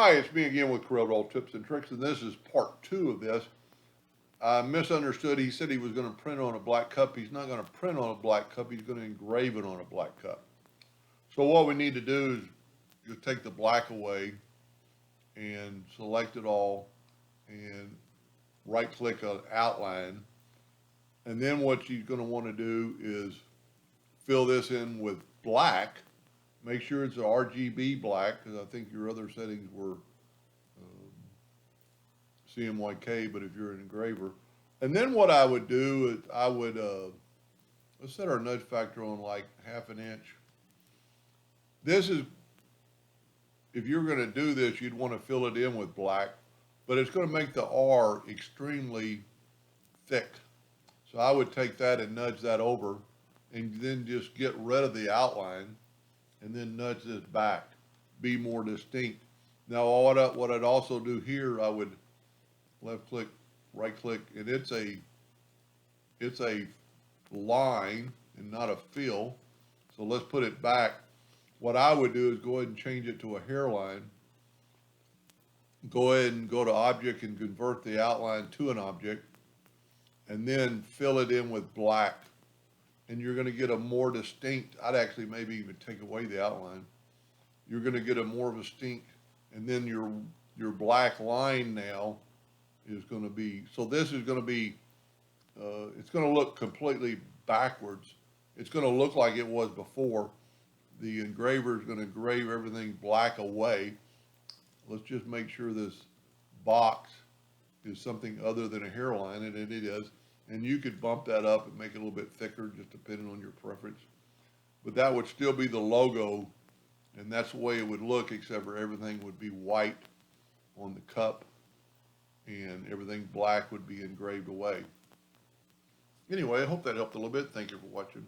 Hi, it's me again with Corel Tips and Tricks, and this is part 2 of this. I misunderstood. He said he was going to print on a black cup. He's not going to print on a black cup. He's going to engrave it on a black cup. So what we need to do is just take the black away and select it all and right-click on outline. And then what you're going to want to do is fill this in with black. Make sure it's an RGB black, because I think your other settings were CMYK, but if you're an engraver. And then what I would do is I would, let's set our nudge factor on like 1/2 inch. This is, if you're going to do this, you'd want to fill it in with black, but it's going to make the R extremely thick. So I would take that and nudge that over and then just get rid of the outline and then nudge this back, be more distinct. Now what I'd also do here, I would left click, right click, and it's a line and not a fill. So let's put it back. What I would do is go ahead and change it to a hairline. Go ahead and go to object and convert the outline to an object, and then fill it in with black. And you're going to get a more distinct, I'd actually maybe even take away the outline. You're going to get a more distinct, and then your black line now is going to be, so this is going to be, it's going to look completely backwards. It's going to look like it was before. The engraver is going to engrave everything black away. Let's just make sure this box is something other than a hairline, and it is. And you could bump that up and make it a little bit thicker, just depending on your preference. But that would still be the logo, and that's the way it would look, except for everything would be white on the cup, and everything black would be engraved away. Anyway, I hope that helped a little bit. Thank you for watching.